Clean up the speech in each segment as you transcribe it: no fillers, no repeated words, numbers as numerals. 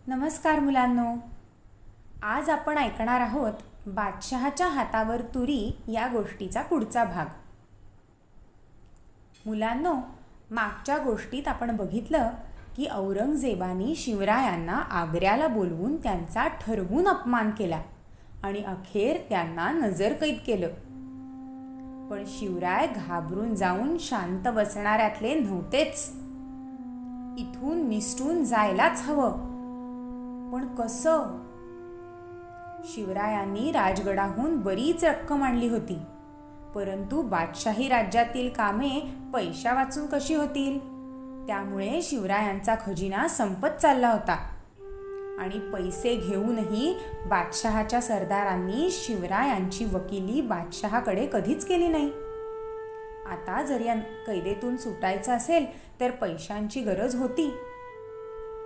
नमस्कार मुलांनो, आज आपण ऐकणार आहोत बादशहाच्या हातावर तुरी या गोष्टीचा पुढचा भाग. मुलांनो, मागच्या गोष्टीत आपण बघितलं की औरंगजेबाने शिवरायांना आग्र्याला बोलवून त्यांचा ठरवून अपमान केला आणि अखेर त्यांना नजरकैद केलं. पण शिवराय घाबरून जाऊन शांत बसणाऱ्यातले नव्हतेच. इथून निसटून जायलाच हवं. पण कसं? शिवरायांनी राजगडाहून बरीच रक्कम आणली होती, परंतु बादशाही राज्यातील कामे पैशा वाचून कशी होतील? त्यामुळे शिवरायांचा खजिना संपत चालला होता आणि पैसे घेऊनही बादशहाच्या सरदारांनी शिवरायांची वकिली बादशहाकडे कधीच केली नाही. आता जर या कैदेतून सुटायचं असेल तर पैशांची गरज होती.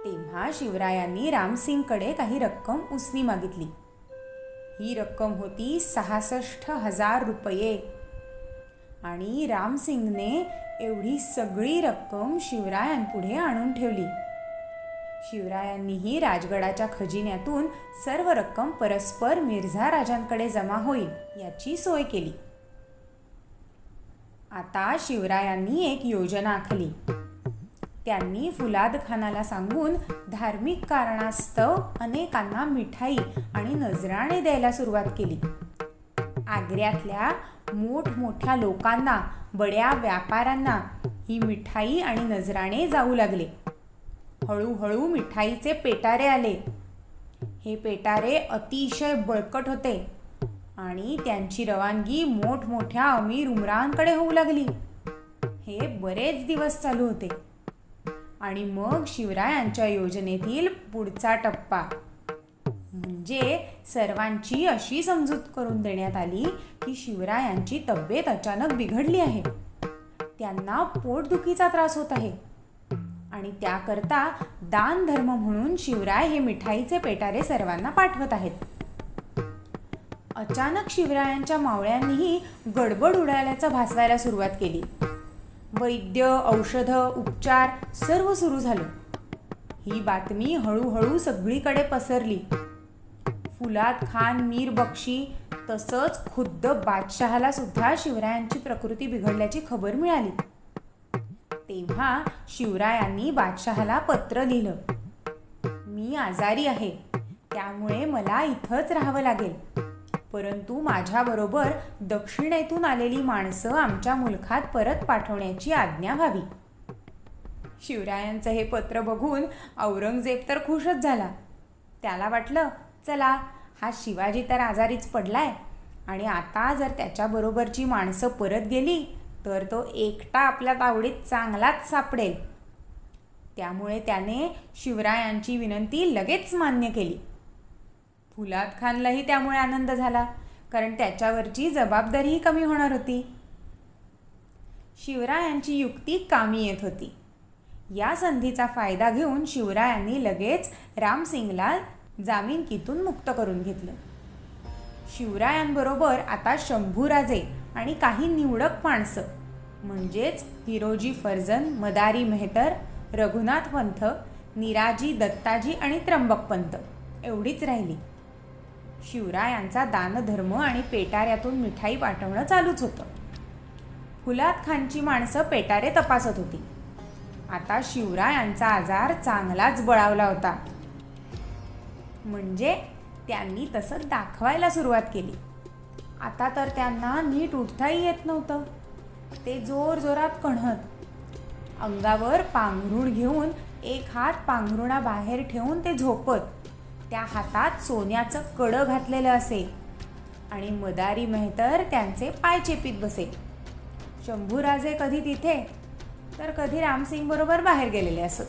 तेव्हा शिवरायांनी रामसिंगकडे काही रक्कम उसनी मागितली. ही रक्कम होती 66,000 रुपये आणि रामसिंगने एवढी सगळी रक्कम शिवरायांपुढे आणून ठेवली. शिवरायांनीही राजगडाच्या खजिन्यातून सर्व रक्कम परस्पर मिर्झा राजांकडे जमा होईल याची सोय केली. आता शिवरायांनी एक योजना आखली. त्यांनी फुलाद खानाला सांगून धार्मिक कारणास्तव अनेकांना मिठाई आणि नजराणे द्यायला सुरुवात केली. आग्र्यातल्या मोठमोठ्या लोकांना, बड्या व्यापाऱ्यांना ही मिठाई आणि नजराणे जाऊ लागले. हळूहळू मिठाईचे पेटारे आले. हे पेटारे अतिशय बळकट होते आणि त्यांची रवानगी मोठमोठ्या अमीर उमरांकडे होऊ लागली. हे बरेच दिवस चालू होते आणि मग शिवरायांच्या योजनेतील पुढचा टप्पा म्हणजे सर्वांची अशी समजूत करून देण्यात आली की शिवरायांची तब्येत अचानक बिघडली आहे. त्यांना पोटदुखीचा त्रास होत आहे आणि त्याकरता दान धर्म म्हणून शिवराय हे मिठाईचे पेटारे सर्वांना पाठवत आहेत. अचानक शिवरायांच्या मावळ्यांनीही गडबड उडाल्याचं भासवायला सुरुवात केली. वैद्य, औषधं, उपचार सर्व सुरू झालं. ही बातमी हळूहळू सगळीकडे पसरली. फुलाद खान, मीर बक्षी तसंच खुद्द बादशहाला सुद्धा शिवरायांची प्रकृती बिघडल्याची खबर मिळाली. तेव्हा शिवरायांनी बादशहाला पत्र लिहिलं. मी आजारी आहे, त्यामुळे मला इथंच राहावं लागेल, परंतु माझ्याबरोबर दक्षिणेतून आलेली माणसं आमच्या मुलखात परत पाठवण्याची आज्ञा व्हावी. शिवरायांचं हे पत्र बघून औरंगजेब तर खुशच झाला. त्याला वाटलं, चला, हा शिवाजी तर आजारीच पडलाय आणि आता जर त्याच्याबरोबरची माणसं परत गेली तर तो एकटा आपल्या तावडीत चांगलाच सापडेल. त्यामुळे त्याने शिवरायांची विनंती लगेच मान्य केली. फुलाद खानलाही त्यामुळे आनंद झाला, कारण त्याच्यावरची जबाबदारीही कमी होणार होती. शिवरायांची युक्ती कामी येत होती. या संधीचा फायदा घेऊन शिवरायांनी लगेच रामसिंगला जामिनकीतून मुक्त करून घेतलं. शिवरायांबरोबर आता शंभूराजे आणि काही निवडक माणसं म्हणजेच हिरोजी फर्जन, मदारी मेहतर, रघुनाथ पंथ, निराजी, दत्ताजी आणि त्र्यंबक पंत एवढीच राहिली. शिवरायांचा दानधर्म आणि पेटाऱ्यातून मिठाई पाठवणं चालूच होतं. फुलाद खानची माणसं पेटारे तपासत होती. आता शिवरायांचा आजार चांगलाच बळावला होता. म्हणजे त्यांनी तसं दाखवायला सुरुवात केली. आता तर त्यांना नीट उठताही येत नव्हतं. ते जोरजोरात कण्हत, अंगावर पांघरूण घेऊन एक हात पांघरुणाबाहेर ठेवून ते झोपत. त्या हातात सोन्याचं कडं घातलेलं असे आणि मदारी मेहतर त्यांचे पाय चेपीत बसे. शंभूराजे कधी तिथे तर कधी रामसिंग बरोबर बाहेर गेलेले असत.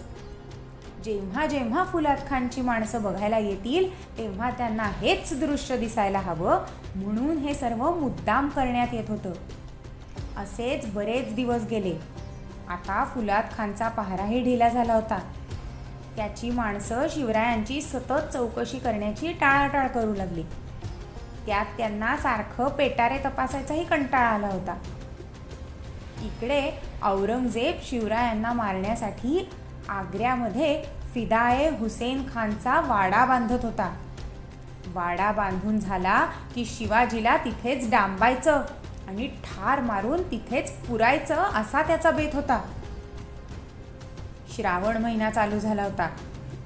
जेव्हा जेव्हा फुलाद खानची माणसं बघायला येतील तेव्हा त्यांना हेच दृश्य दिसायला हवं म्हणून हे सर्व मुद्दाम करण्यात येत होतं. असेच बरेच दिवस गेले. आता फुलाद खानचा पहाराही ढिला झाला होता. त्याची माणसं शिवरायांची सतत चौकशी करण्याची टाळाटाळ करू लागली. त्यात त्यांना सारखं पेटारे तपासायचाही कंटाळा आला होता. इकडे औरंगजेब शिवरायांना मारण्यासाठी आग्र्यामध्ये फिदाये हुसेन खानचा वाडा बांधत होता. वाडा बांधून झाला की शिवाजीला तिथेच डांबायचं आणि ठार मारून तिथेच पुरायचं असा त्याचा बेत होता. श्रावण महिना चालू झाला होता.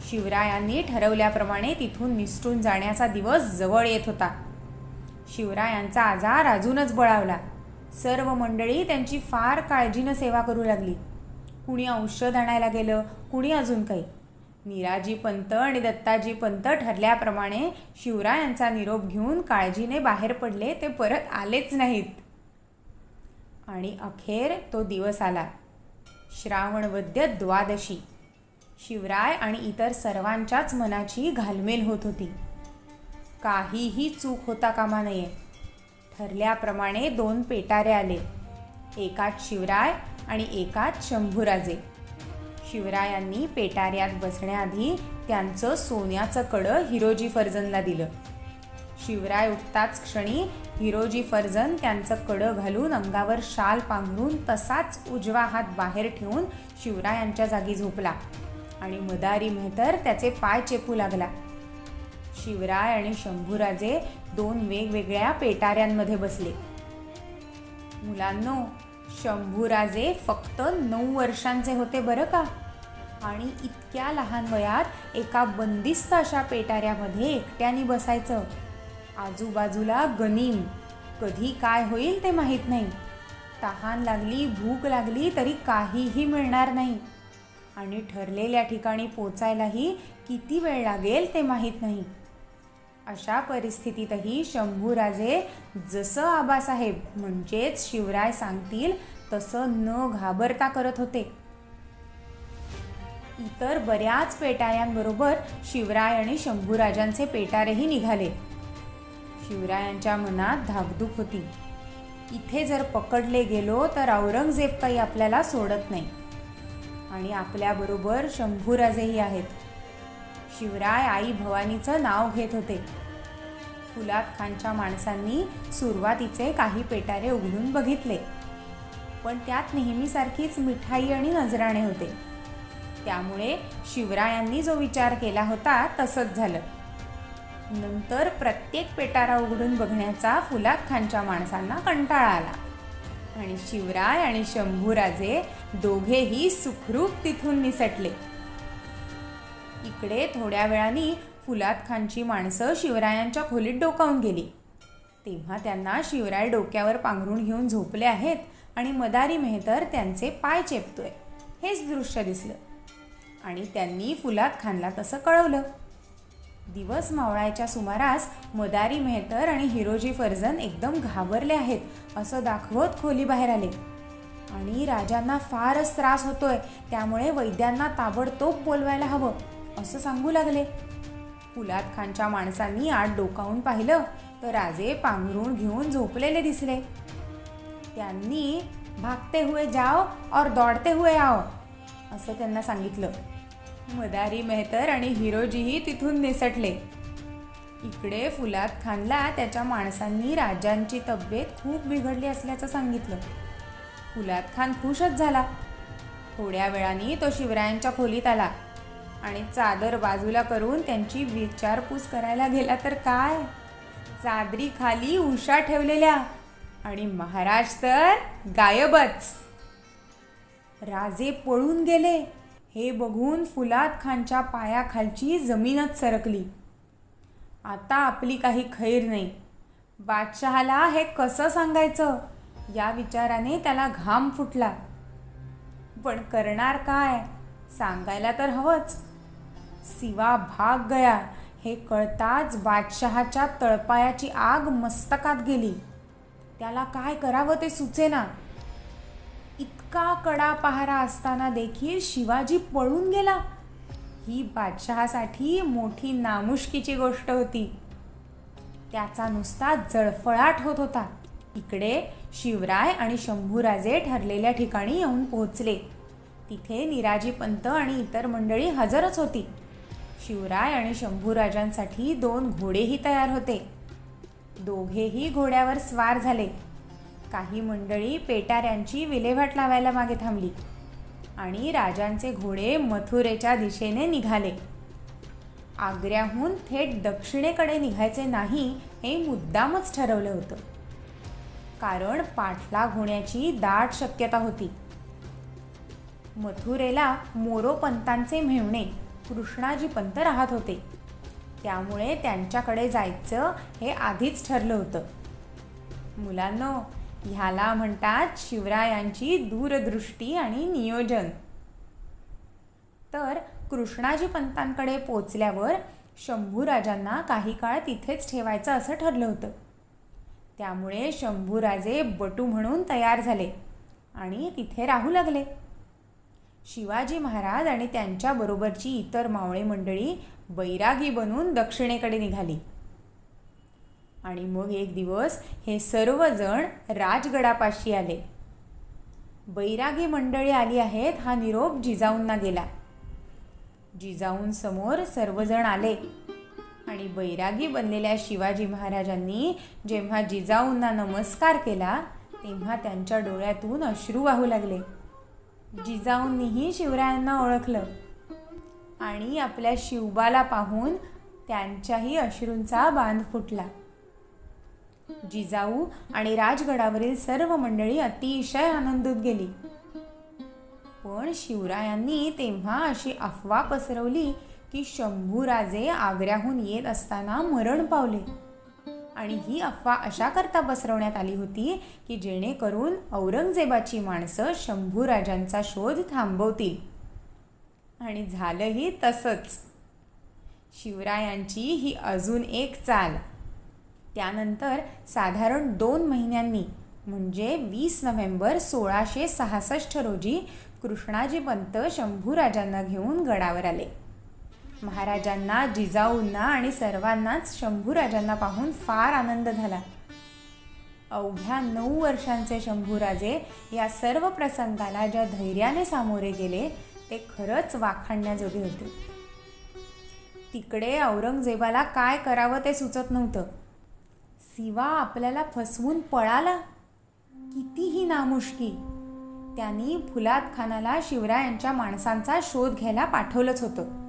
शिवरायांनी ठरवल्याप्रमाणे तिथून निसटून जाण्याचा दिवस जवळ येत होता. शिवरायांचा आजार अजूनच बळावला. सर्व मंडळी त्यांची फार काळजीनं सेवा करू लागली. कुणी औषध आणायला गेलं, कुणी अजून काही. निराजी पंत आणि दत्ताजी पंत ठरल्याप्रमाणे शिवरायांचा निरोप घेऊन काळजीने बाहेर पडले ते परत आलेच नाहीत. आणि अखेर तो दिवस आला. श्रावणवद्य द्वादशी. शिवराय आणि इतर सर्वांच्याच मनाची घालमेल होत होती. काहीही चूक होता कामा नये. ठरल्याप्रमाणे 2 पेटारे आले. एकात शिवराय आणि एकात शंभूराजे. शिवरायांनी पेटाऱ्यात बसण्याआधी त्यांचं सोन्याचं कडं हिरोजी फर्जनला दिलं. शिवराय उठताच क्षणी हिरोजी फर्जन त्यांचं कडं घालून अंगावर शाल पांघरून तसाच उजवा हात बाहेर ठेवून शिवरायांच्या जागी झोपला आणि मदारी मेहतर त्याचे पाय चेपू लागला. शिवराय आणि शंभूराजे 2 वेगवेगळ्या पेटाऱ्यांमध्ये बसले. मुलांनो, शंभूराजे फक्त 9 वर्षांचे होते बरं का, आणि इतक्या लहान वयात एका बंदिस्त अशा पेटाऱ्यामध्ये एकट्याने बसायचं. आजूबाजूला गनीम. कधी काय होईल ते माहीत नाही. तहान लागली, भूक लागली तरी काहीही मिळणार नाही. आणि ठरलेल्या ठिकाणी पोचायलाही किती वेळ लागेल ते माहीत नाही. अशा परिस्थितीतही शंभूराजे जसं आबासाहेब म्हणजेच शिवराय सांगतील तसं न घाबरता करत होते. इतर बऱ्याच पेटाऱ्यांबरोबर शिवराय आणि शंभूराजांचे पेटारेही निघाले. शिवरायांच्या मनात धाकधूक होती. इथे जर पकडले गेलो तर औरंगजेब काही आपल्याला सोडत नाही आणि आपल्याबरोबर शंभूराजेही आहेत. शिवराय आई भवानीचं नाव घेत होते. फुलाद खानच्या माणसांनी सुरुवातीचे काही पेटारे उघडून बघितले, पण त्यात नेहमीसारखीच मिठाई आणि नजराणे होते. त्यामुळे शिवरायांनी जो विचार केला होता तसंच झालं. नंतर प्रत्येक पेटारा उघडून बघण्याचा फुलाद खानच्या माणसांना कंटाळा आला आणि शिवराय आणि शंभूराजे दोघेही सुखरूप तिथून निसटले. इकडे थोड्या वेळाने फुलाद खानची माणसं शिवरायांच्या खोलीत डोकावून गेली. तेव्हा त्यांना शिवराय डोक्यावर पांघरून घेऊन झोपले आहेत आणि मदारी मेहतर त्यांचे पाय चेपतोय हेच दृश्य दिसलं आणि त्यांनी फुलाद खानला तसं कळवलं. दिवस मावळायच्या सुमारास मदारी मेहतर आणि हिरोजी फर्जन एकदम घाबरले आहेत असं दाखवत खोलीबाहेर आले आणि राजांना फारच त्रास होतोय, त्यामुळे वैद्यांना ताबडतोब बोलवायला हवं असं सांगू लागले. फुलाद खानच्या माणसांनी आत डोकावून पाहिलं तर राजे पांघरून घेऊन झोपलेले दिसले. त्यांनी भागते हुए जाओ और दौड़ते हुए आओ असं त्यांना सांगितलं. मदारी मेहतर आणि हिरोजीही तिथून निसटले. इकडे फुलाद खानला त्याच्या माणसांनी राजांची तब्येत खूप बिघडली असल्याचं सांगितलं. फुलाद खान खुशच झाला. थोड्या वेळाने तो शिवरायांच्या खोलीत आला आणि चादर बाजूला करून त्यांची विचारपूस करायला गेला तर काय, चादरी खाली उशा ठेवलेल्या आणि महाराज तर गायबच. राजे पळून गेले हे बघून फुलाद खानच्या पायाखालची जमीनच सरकली. आता आपली काही खैर नाही. बादशहाला हे कसं सांगायचं या विचाराने त्याला घाम फुटला. पण करणार काय, सांगायला तर हवंच. सिवा भाग गया हे कळताच बादशहाच्या तळपायाची आग मस्तकात गेली. त्याला काय करावं ते सुचेना. इतका कडा पहारा असताना देखील शिवाजी पळून गेला ही बादशहासाठी मोठी नामुष्कीची गोष्ट होती. त्याचा नुसता जळफळाट होत होता. इकडे शिवराय आणि शंभूराजे ठरलेल्या ठिकाणी येऊन पोहोचले. तिथे निराजी पंत आणि इतर मंडळी हजरच होती. शिवराय आणि शंभूराजांसाठी 2 घोडेही तयार होते. दोघेही घोड्यावर स्वार झाले. काही मंडळी पेटाऱ्यांची विल्हेवाट लावायला मागे थांबली. आणि राजांचे घोडे मथुरेच्या दिशेने निघाले. आग्र्याहून थेट दक्षिणेकडे निघायचे नाही हे मुद्दामच ठरवलं होतं, कारण पाठलाग होण्याची दाट शक्यता होती. मथुरेला मोरोपंतांचे मेव्हणे कृष्णाजी पंत राहत होते, त्यामुळे त्यांच्याकडे जायचं हे आधीच ठरलं होतं. मुलांनो, ह्याला म्हणतात शिवरायांची दूरदृष्टी आणि नियोजन. तर कृष्णाजी पंतांकडे पोचल्यावर शंभूराजांना काही काळ तिथेच ठेवायचं असं ठरलं होतं. त्यामुळे शंभूराजे बटू म्हणून तयार झाले आणि तिथे राहू लागले. शिवाजी महाराज आणि त्यांच्याबरोबरची इतर मावळे मंडळी बैरागी बनून दक्षिणेकडे निघाली. आणि मग एक दिवस हे सर्वजण राजगडापाशी आले. बैरागी मंडळी आली आहेत हा निरोप जिजाऊंना गेला. जिजाऊंसमोर सर्वजण आले आणि बैरागी बनलेल्या शिवाजी महाराजांनी जेव्हा जिजाऊंना नमस्कार केला तेव्हा त्यांच्या डोळ्यातून अश्रू वाहू लागले. जिजाऊंनीही शिवरायांना ओळखलं आणि आपल्या शिवबाला पाहून त्यांच्याही अश्रूंचा बांध फुटला. जिजाऊ आणि राजगडावरील सर्व मंडळी अतिशय आनंदित गेली. पण शिवरायांनी तेव्हा अशी अफवा पसरवली की शंभूराजे आग्र्याहून येत असताना मरण पावले. आणि ही अफवा अशा करता पसरवण्यात आली होती की जेणेकरून औरंगजेबाची माणसं शंभूराजांचा शोध थांबवतील. आणि झालंही तसंच. शिवरायांची ही अजून एक चाल. त्यानंतर साधारण 2 महिन्यांनी म्हणजे 20 नोव्हेंबर 1666 रोजी कृष्णाजी पंत शंभूराजांना घेऊन गडावर आले. महाराजांना, जिजाऊंना आणि सर्वांनाच शंभूराजांना पाहून फार आनंद झाला. अवघ्या 9 वर्षांचे शंभूराजे या सर्व प्रसंगाला ज्या धैर्याने सामोरे गेले ते खरंच वाखाणण्याजोगे होते. तिकडे औरंगजेबाला काय करावं ते सुचत नव्हतं. सिवा आपल्याला फसवून पळाला, कितीही नामुष्की. त्यांनी फुलाद खानाला शिवरायांच्या माणसांचा शोध घ्यायला पाठवलंच होतं.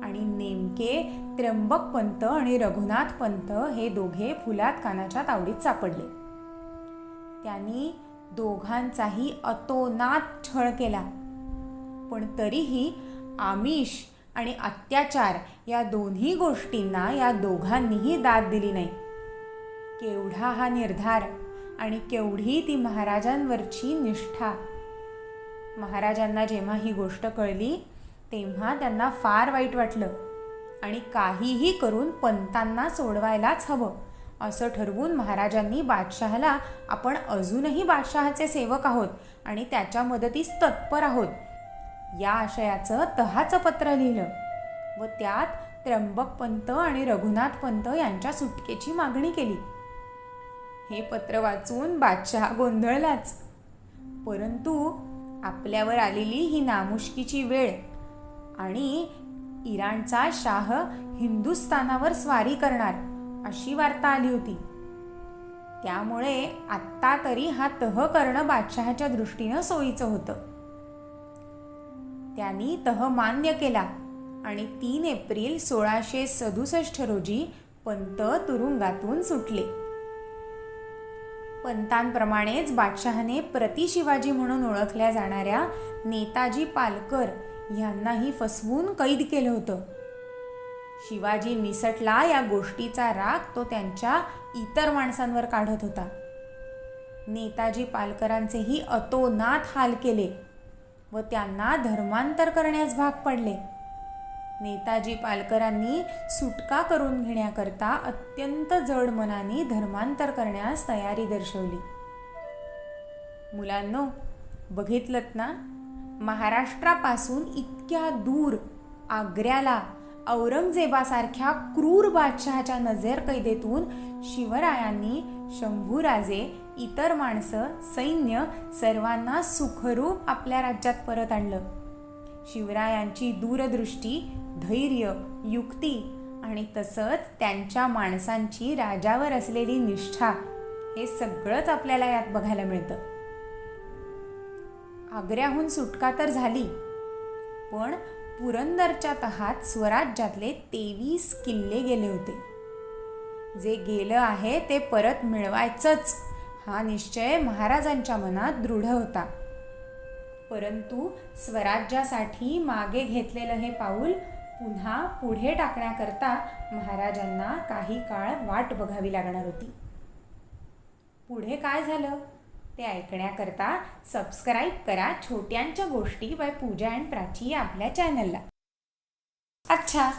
आणि नेमके त्र्यंबक पंत आणि रघुनाथ पंत हे दोघे फुलाद खानाच्या तावडीत सापडले. त्यांनी दोघांचाही अतोनात छळ केला, पण तरीही आमिष आणि अत्याचार या दोन्ही गोष्टींना या दोघांनीही दाद दिली नाही. केवढा हा निर्धार आणि केवढी ती महाराजांवरची निष्ठा. महाराजांना जेव्हा ही गोष्ट कळली तेव्हा त्यांना फार वाईट वाटलं आणि काहीही करून पंतांना सोडवायलाच हवं असं ठरवून महाराजांनी बादशहाला आपण अजूनही बादशहाचे सेवक आहोत आणि त्याच्या मदतीस तत्पर आहोत या आशयाचं तहाचं पत्र लिहिलं व त्यात त्र्यंबक पंत आणि रघुनाथ पंत यांच्या सुटकेची मागणी केली. हे पत्र वाचून बादशहा गोंधळलाच. परंतु आपल्यावर आलेली ही नामुष्कीची वेळ आणि इराणचा शाह हिंदुस्थानावर स्वारी करणार अशी वार्ता आली होती. त्यामुळे आत्ता तरी हा तह करणं बादशहाच्या दृष्टीनं सोयीचं होतं. त्यांनी तह मान्य केला आणि 3 एप्रिल 1667 रोजी पंत तुरुंगातून सुटले. पंतांप्रमाणेच बादशहाने प्रतिशिवाजी म्हणून ओळखल्या जाणाऱ्या नेताजी पालकर यांनाही फसवून कैद केलं होतं. शिवाजी निसटला या गोष्टीचा राग तो त्यांच्या इतर माणसांवर काढत होता. नेताजी पालकरांचेही अतोनात हाल केले व त्यांना धर्मांतर करण्यास भाग पडले. नेताजी पालकरांनी सुटका करून घेण्याकरता अत्यंत जड मनाने धर्मांतर करण्यास तयारी दर्शवली. मुलांनो, बघितलंत ना, महाराष्ट्रापासून इतक्या दूर आग्र्याला औरंगजेबासारख्या क्रूर बादशहाच्या नजरकैदेतून शिवरायांनी शंभूराजे, इतर माणसं, सैन्य सर्वांना सुखरूप आपल्या राज्यात परत आणलं. शिवरायांची दूरदृष्टी, धैर्य, युक्ती आणि तसंच त्यांच्या माणसांची राजावर असलेली निष्ठा हे सगळंच आपल्याला यात बघायला मिळतं. आग्र्याहून सुटका तर झाली, पण पुरंदरच्या तहात स्वराज्यातले 23 किल्ले गेले होते. जे गेलं आहे ते परत मिळवायचंच हा निश्चय महाराजांच्या मनात दृढ होता. परंतु स्वराज्यासाठी मागे घेतलेलं हे पाऊल पुन्हा पुढे टाकण्याकरता महाराजांना काही काळ वाट बघावी लागणार होती. पुढे काय झालं ते ऐकण्याकरता सबस्क्राईब करा छोट्यांच्या गोष्टी बाय पूजा अँड प्राची आपल्या चॅनलला. अच्छा,